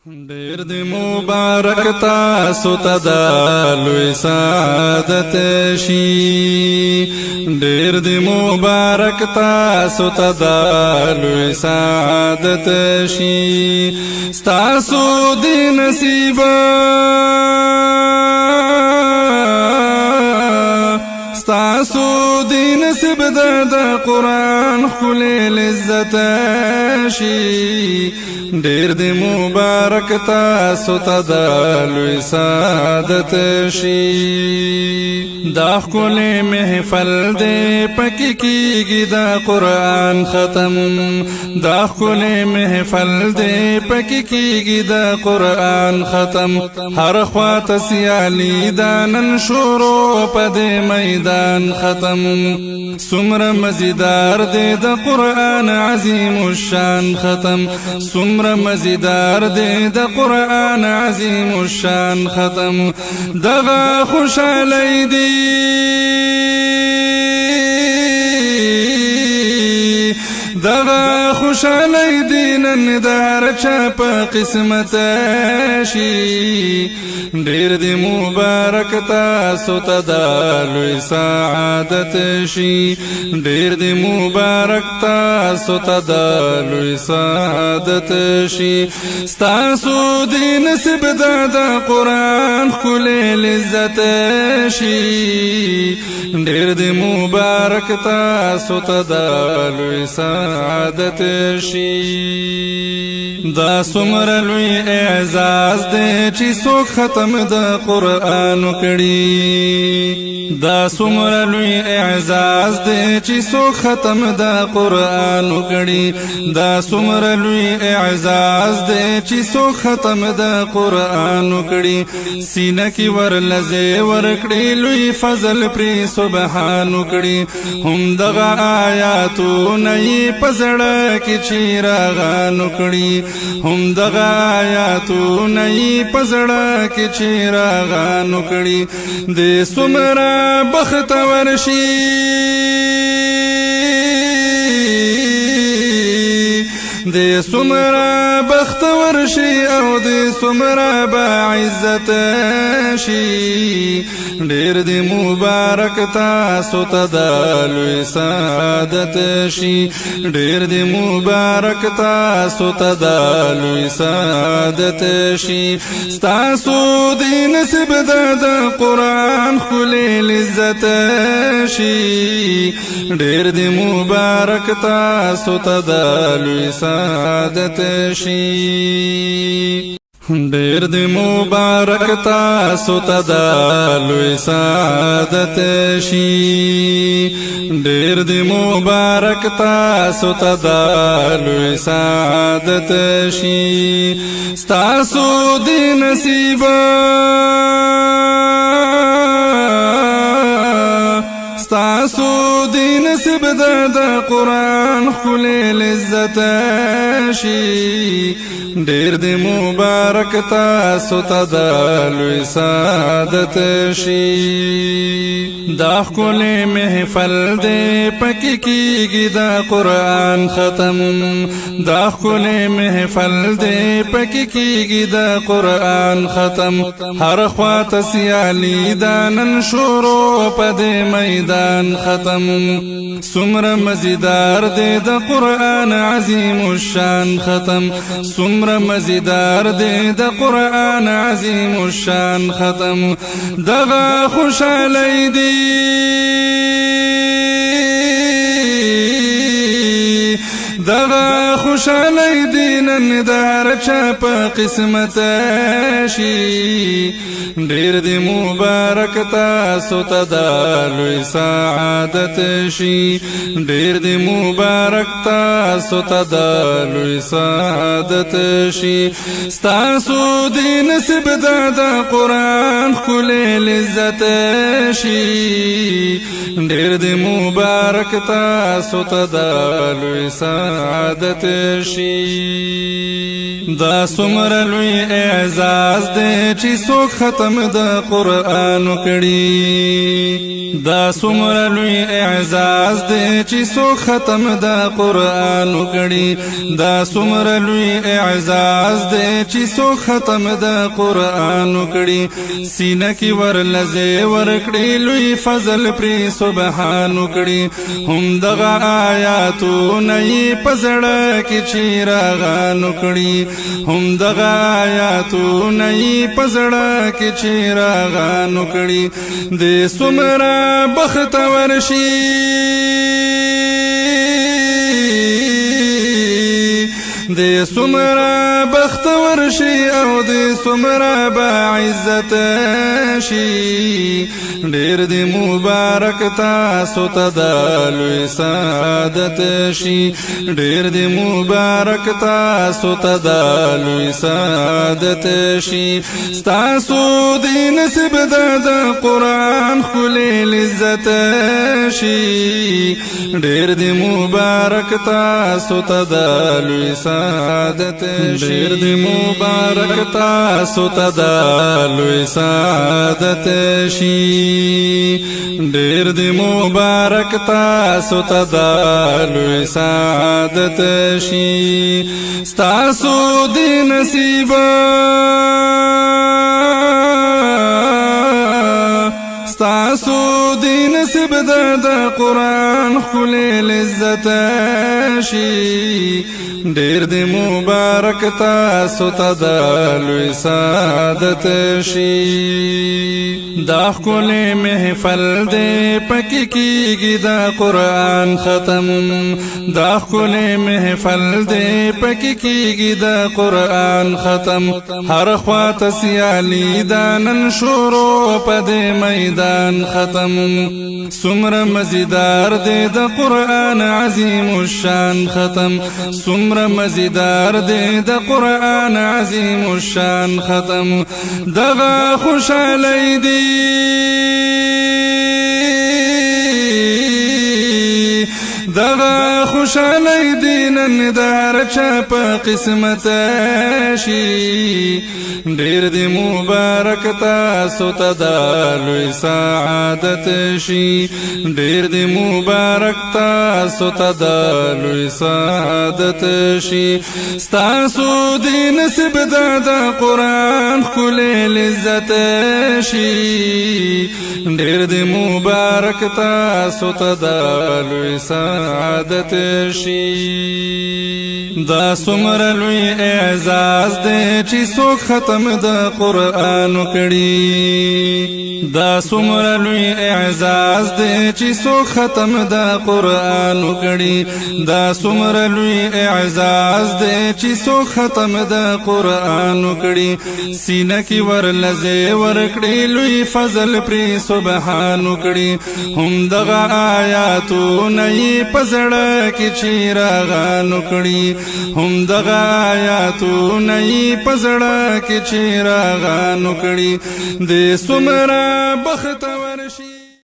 ډیر دی مبارک تاسو ته د لوی سعادت شي ډیر دی مبارک تاسو ته د لوی سعادت شي ستاسو دی نصیب ستاسو دی نصیب د قرآن خلی لذت شي ډیر دی مبارک تاسو ته د لوی سعادت شي دا ښکلی محفل دی پکې کیږي د قرآن ختم دا ښکلی محفل دی پکې کیږي د قرآن ختم هر خواته سیالي دا نن شروع په دې میدان ختم څومره مزیدار دی د قرآن عظیم الشان ختم څومره مزیدار دی د قرآن عظیم الشان ختم دغه خوشحالی دی دغه خوشحالی دی نن د هر چا په قسمت شي ډیر دی مبارک تاسو ته د لوی سعادت شي ډیر دی مبارک تاسو ته د لوی سعادت شي ستاسو دی نصیب د قرآن ښکلی لذت شي ډیر دی مبارک تاسو ته د لوی سعادت شي دا څومره لوی اعزاز دی چې څوک ختم د قرآن کړي دا څومره لوی اعزاز دی چې څوک ختم د قرآن کړي دا څومره لوی اعزاز دی چې څوک ختم د قرآن کړي سینه کې ورلځې ورکړي لوی فضل پرې سبحان کړي هم دغه آیاتونه یې په زړه کې چې راغان کړي هم دغه آیاتونه یې په زړه کې چې راغان کړي د څومره بختور شي د څومره بختور شي او د څومره باعزت شي ډیر دی مبارک تاسو ته د لوی سعادت شي ډیر دی مبارک تاسو ته د لوی سعادت شي ستاسو دی نصیب د قرآن ښکلی لذت شي ډیر دی مبارک تاسو ته د لوی سعادت شي ډیر دی مبارک تاسو ته د لوی سعادت شي ډیر دی مبارک تاسو ته د لوی سعادت شي ستاسو دی نصیب ستاسو دی نصیب د قرآن ښکلی لذت شي ډیر دی مبارک تاسو ته د لوی سعادت شي دا ښکلی محفل دی پکې کیږي د قرآن ختم دا ښکلی محفل دی پکې کیږي د قرآن ختم هر خواته سیالي دا نن شروع په دې میدان ختم څومره مزیدار دی د قرآن عظیم الشان ختم څومره مزیدار دی د قرآن عظیم الشان ختم دغه خوشحالی دی دغه خوشحالی دی نن د هر چا په قسمت شي ډیر دی مبارک تاسو ته د لوی سعادت شي ډیر دی مبارک تاسو ته د لوی سعادت شي ستاسو دی نصیب د قرآن ښکلی لذت شي ډیر دی مبارک تاسو ته د لوی سعادت شي دا څومره لوی اعزاز دی چې څوک ختم د قرآن کړي دا سمر لوی اعزاز دے چی سو ختم دا قرآن کڑی دا سمر لوی اعزاز دے چی سو ختم دا قرآن کڑی سینہ کی ورلزے ورکڑی لوی فضل پری سبحان کڑی ہم دغا آیاتو نئی پزڑا کی چیراغان کڑی ہم دغا آیاتو نئی پزڑا کی چیراغان کڑی دے سمرا بختور شي دې سمرا بختور شي او دې سمرا باعزت شي ډېر دې مبارک تاسو ته د لوی سعادت شي ډېر دې مبارک تاسو ته د لوی سعادت شي ستاسو دې نصیب د قرآن خلل عزت شي ډېر دې مبارک تاسو ته د لوی سعادت ډېر دې مبارک تاسو ته د لوی سعادت شي ډېر دې مبارک تاسو ته د لوی سعادت شي ستاسو دې نصیب ستاسو دی نصیب د قرآن خلل عزت شي ډېر دې مبارک تاسو ته د لوی سعادت شي دا ښکلی محفل دې پکې کېږي د قرآن ختم دا ښکلی محفل دې پکې کېږي د قرآن ختم هر خواته سیالي دا نن شروع په دې میدان ختم سمر مزیدار دے دا قرآن عظیم الشان ختم سمر مزیدار دے دا قرآن عظیم الشان ختم دغا خوشحالی دی دغا خوشحالی دی نن دار چاپ قسمت شي ډېر دې مبارک تاسو ته د لوی سعادت شي ډېر دې مبارک تاسو ته د لوی سعادت شي ستاسو دې نصیب د قرآن خلل عزت شي ډېر دې مبارک تاسو ته د لوی سعادت شي دا سمر لوی اعزاز دې چې څوک ختم د قرآن کړي دا سمر لوی اعزاز دې چې څوک ختم د قرآن کړي دا سمر لوی اعزاز دې چې څوک ختم د قرآن کړي سینه کې ورلزه ورکړي لوی فضل پری سبحان کړي هم دغه آیاتو نئی پزړه کې چیراغان کړي هم دغه آیاتو نئی پزړه کې چیراغان کړي دې سمرا بختور شي